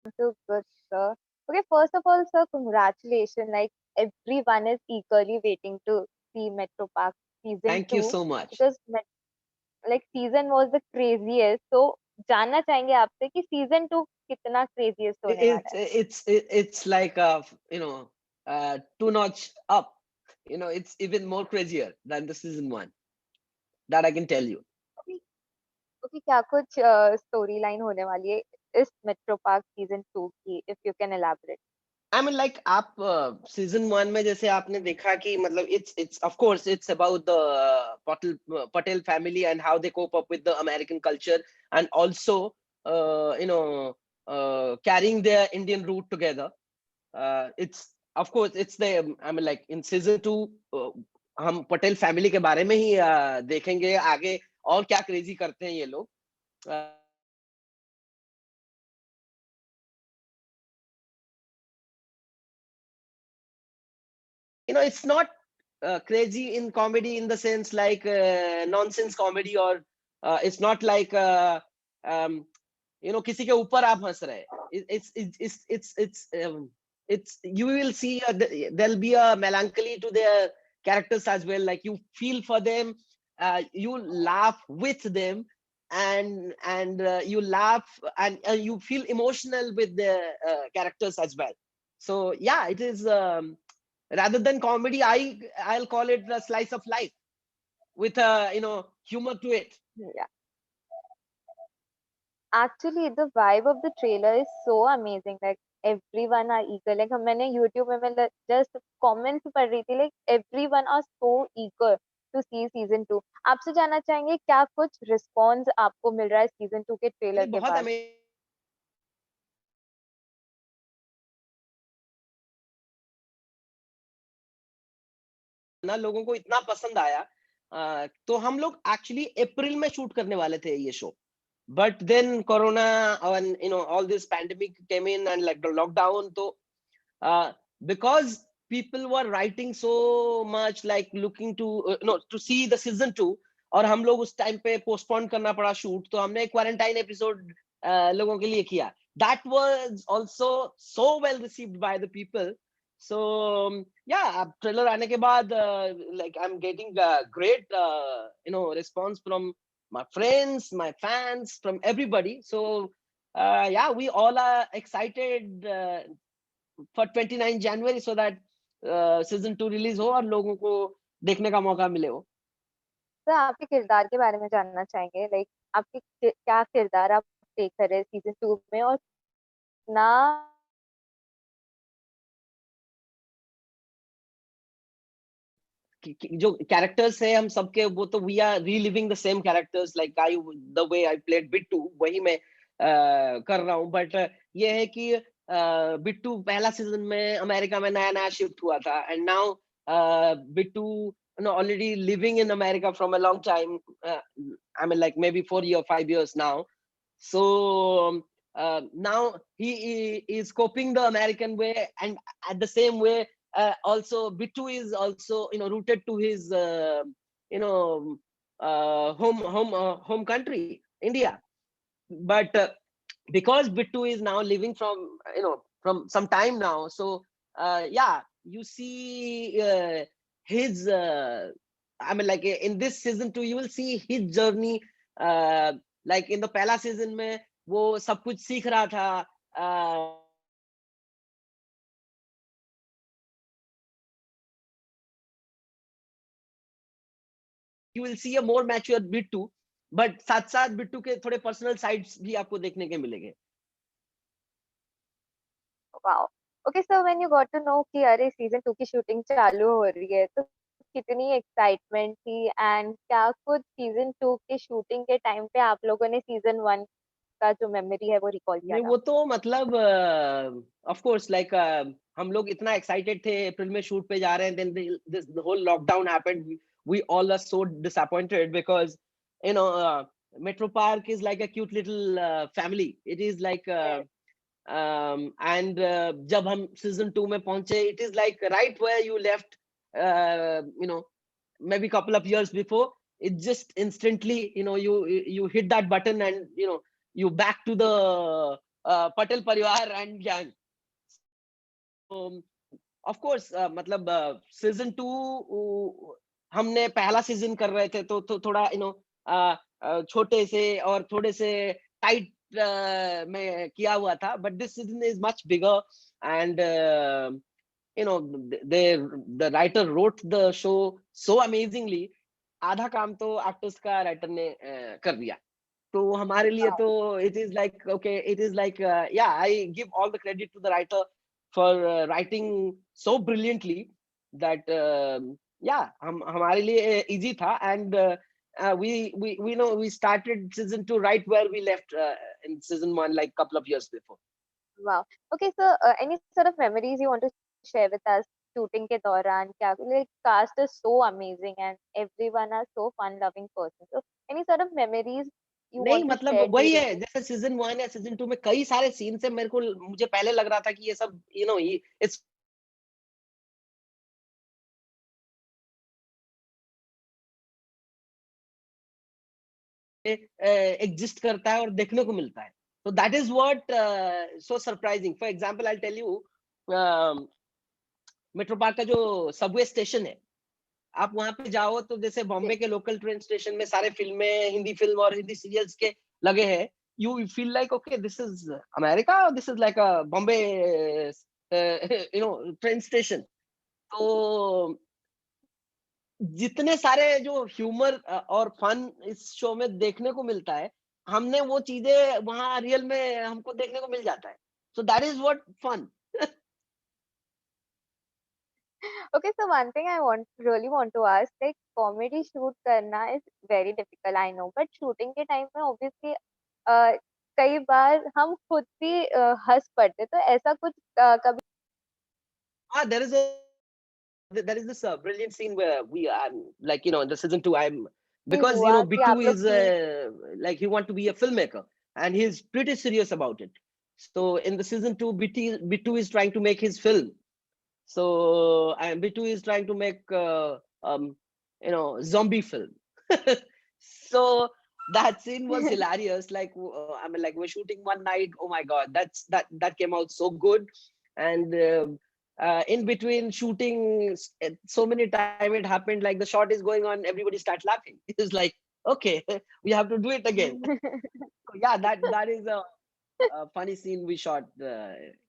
So good, sir. Okay, first of all, sir, congratulations. Like everyone is eagerly waiting to see Metro Park season Thank you 2 so much. because like season was the craziest. So जानना चाहेंगे आपसे कि season 2 कितना craziest होने वाला है. It's like two notch up. It's even more crazier than the season one. That I can tell you. अभी अभी क्या कुछ स्टोरी लाइन होने वाली है इस मेट्रो पार्क सीजन 2 की if you can elaborate. I mean, like आप सीजन वन में जैसे आपने देखा कि मतलब it's of course it's about the Patel family and how they cope up with the American culture and also carrying their Indian root together. It's of course it's the I mean like in season two हम Patel family के बारे में ही देखेंगे आगे और क्या crazy करते हैं ये लोग. It's not crazy in comedy in the sense like nonsense comedy or it's not like um, किसी के ऊपर आप हंस रहे हैं. It's you will see there'll be a melancholy to their characters as well, like you feel for them, you laugh with them, and you laugh and you feel emotional with the characters as well. So yeah, it is rather than comedy, I'll call it a slice of life with a humor to it. Actually, the vibe of the trailer is so amazing. Like everyone are eager. Like मैंने YouTube में मैं just comments पढ़ रही थी. Like everyone are so eager to see season 2. आपसे जानना चाहेंगे क्या कुछ response आपको मिल रहा है season 2 के नहीं, trailer के बहुत बाद. ना लोगों को इतना पसंद आया. तो हम लोग एक्चुअली अप्रैल में शूट करने वाले थे ये show, but then corona and all this pandemic came in and like the lockdown. So because people were writing so much like looking to to see the season 2, और हम लोग उस टाइम पे पोस्टपोन करना पड़ा शूट, तो हमने quarantine episode लोगों के लिए किया. That was also so well received by the people. So yeah, अब ट्रेलर आने के बाद like I'm getting great response from my friends, my fans, from everybody. So yeah, we all are excited for 29 January so that season 2 release हो और लोगों को देखने का मौका मिले हो. तो आपके किरदार के बारे में जानना चाहेंगे. लाइक आपके क्या किरदार आप देख रहे हैं सीजन 2 में और ना जो कैरेक्टर्स है हम सबके, वो तो we are reliving the same characters, like I the way I played Bittu वही मैं कर रहा हूँ. बट ये है कि बिट्टू पहला सीजन में अमेरिका में नया नया शिफ्ट हुआ था, and now Bittu already living in America from a long time. I mean like maybe 4 years 5 years now. So now he is coping the American way, and at the same way also Bittu is also rooted to his you know home country, India. But because Bittu is now living from from some time now, so yeah, you see his I mean like in this season 2 you will see his journey. Like in the पहला season में वो सब कुछ सीख रहा था. You will see a more mature Bittu, but साथ साथ बिट्टू के थोड़े पर्सनल साइड्स भी आपको देखने के मिलेंगे. Wow. Okay sir, when you got to know कि अरे सीजन 2 की शूटिंग चालू हो रही है तो कितनी एक्साइटमेंट थी एंड क्या कुछ सीजन 2 की शूटिंग के टाइम पे आप लोगों ने सीजन 1 का जो मेमोरी है वो रिकॉल किया नहीं, था. वो तो मतलब ऑफ कोर्स लाइक हम लोग इतना एक्साइटेड थे, अप्रैल में शूट पे जा रहे हैं, then this whole lockdown happened. We all are so disappointed because you know Metro Park is like a cute little family. It is like and जब हम सीजन 2 में पहुंचे, it is like right where you left maybe couple of years before. It just instantly you hit that button and you back to the Patel परिवार and gang. Of course मतलब season 2 हमने पहला season कर रहे थे तो थोड़ा छोटे से और थोड़े से टाइट में किया हुआ था, but this season is much bigger and the writer wrote the show so amazingly। आधा काम तो एक्टर्स का राइटर ने कर दिया, तो हमारे लिए तो it is like okay, it is like yeah, I give all the credit to the writer for writing so brilliantly that yeah, हमारे लिए easy था, and we know we started season 2 right where we left in season 1 like couple of years before। Wow. Okay, so any sort of memories you want to share with us shooting के दौरान? क्या like cast is so amazing and everyone are so fun loving person. So any sort of memories you नहीं want to मतलब share वही during है, जैसे season 1 या season 2 में कई सारे सीन्स है, मुझे पहले लग रहा था कि ये सब इट्स एग्जिस्ट करता है और देखने को मिलता है। तो that is what so surprising. For example I tell you, Metro Park का जो सबवे स्टेशन है, आप वहां पे जाओ तो जैसे बॉम्बे के लोकल ट्रेन स्टेशन में सारे फिल्में, हिंदी फिल्म और हिंदी सीरियल्स के लगे हैं, you feel like okay this is America, this is like a Bombay train station. तो जितने सारे जो ह्यूमर और फन इस शो में देखने को मिलता है, हमने वो चीजें वहां रियल में हमको देखने को मिल जाता है। So that is what fun. Okay, so one thing I really want to ask, like comedy shoot करना is very difficult, I know, but shooting के time में obviously uh, कई बार हम खुद भी हंस पड़ते, तो ऐसा कुछ कभी Ah, there is this brilliant scene where we are like in the season 2 I'm because हुआ कि Bitu आप लोग is scene like he want to be a filmmaker and he's pretty serious about it। So in the season 2 Bitu is trying to make his film। So and Bitu is trying to make zombie film। So that scene was hilarious, like I mean like we're shooting one night, oh my god, that came out so good। And in between shooting so many time it happened like the shot is going on, everybody starts laughing। It's like okay, we have to do it again। So yeah, that is a funny scene we shot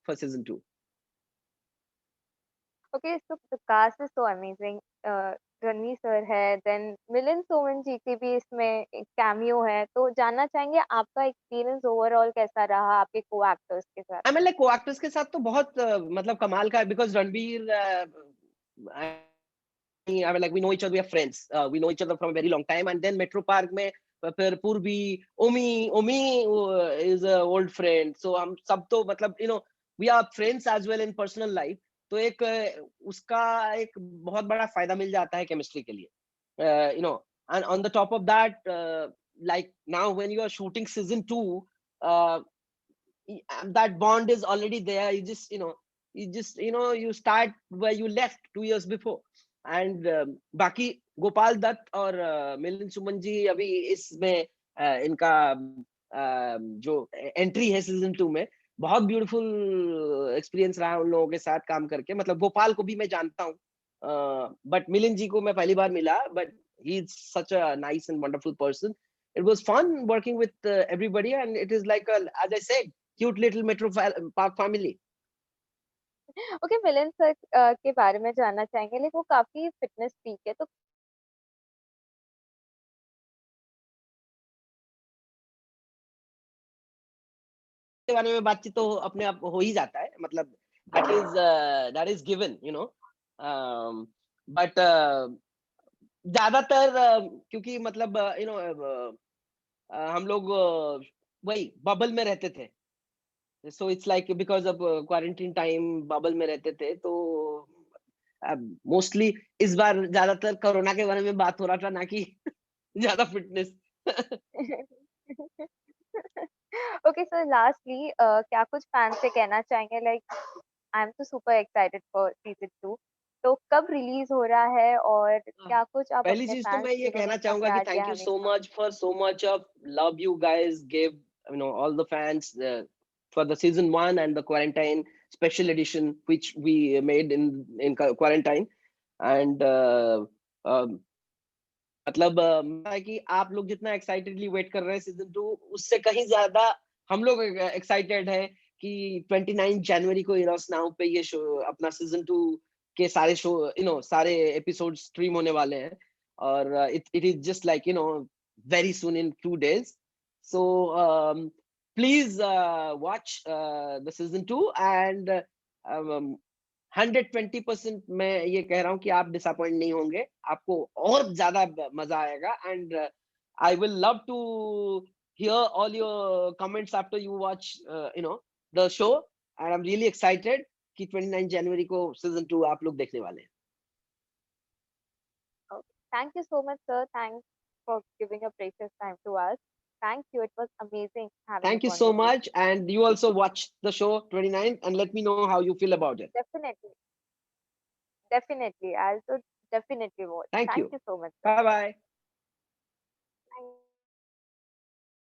for season 2। Okay, so the cast is so amazing. Ranveer sir है, then Milind Soman जी की भी इसमें cameo है, तो जानना चाहेंगे आपका experience overall कैसा रहा आपके को एक्टर्स के साथ? आई मीन लाइक को एक्टर्स के साथ तो बहुत मतलब कमाल का है, because Ranbir I mean, like we know each other, we are friends. We know each other from a very long time. And then Metro Park में फिर पूर्वी, ओमी is a old friend. So हम सब तो मतलब we are friends as well in personal life। तो एक उसका एक बहुत बड़ा फायदा मिल जाता है केमिस्ट्री के लिए। And on the top of that, like now when you are shooting season 2, that bond is already there। You start where you left 2 years before। And बाकी गोपाल दत्त और मिलिंद सुमन जी अभी इसमें इनका जो एंट्री है सीजन 2 में, बहुत ब्यूटीफुल एक्सपीरियंस रहा उन लोगों के साथ काम करके। मतलब गोपाल को भी मैं जानता हूँ, बट मिलिंद जी को मैं पहली बार मिला, but he is such a nice and wonderful person. It was fun working with everybody and it is like as I said cute little Metro Park family. Okay, Milind sir के बारे में जानना चाहेंगे, लाइक वो काफी फिटनेस फ्रीक है, तो के बारे में बातचीत तो अपने आप हो ही जाता है, मतलब दैट इज गिवन बट ज्यादातर क्योंकि मतलब हम लोग वही बबल में रहते थे। So it's like because of quarantine time bubble में रहते थे, तो मोस्टली इस बार ज्यादातर कोरोना के बारे में बात हो रहा था, ना कि ज्यादा फिटनेस। ओके सर, लास्टली क्या कुछ फैंस से कहना चाहेंगे, लाइक आई एम तो सुपर एक्साइटेड फॉर सीजन 2, तो कब रिलीज हो रहा है और क्या कुछ आप पहली अपने चीज तो फैंस मैं ये जिन्होंने कहना इतना चाहूंगा कि प्यार थैंक दिया यू सो हमेशा? Much for so much of love you guys give all the fans. for the season 1 and the quarantine special edition which we made in quarantine. And मतलब है कि आप लोग जितना एक्साइटेडली वेट कर रहे हैं सीजन 2, उससे कहीं ज्यादा हम लोग एक्साइटेड है कि 29 जनवरी को इरोस नाउ पे ये शो अपना सीजन 2 के सारे शो सारे एपिसोड स्ट्रीम होने वाले हैं. और it is just like very soon in 2 days. So please watch the season 2 and 120% मैं ये कह रहा हूँ कि आप डिसअपॉइंट नहीं होंगे, आपको और ज्यादा मजा आएगा. And I will love to hear all your comments after you watch the show. And I am really excited कि 29 जनवरी को सीजन 2 आप लोग देखने वाले हैं. Okay. Thank you so much, sir. Thanks for giving your precious time to us. Thank you. It was amazing having a Thank you so conversation. much, and you also watch the show 29 and let me know how you feel about it. Definitely. Definitely. I'll so definitely watch. Thank Thank you. you so much, sir. Bye bye.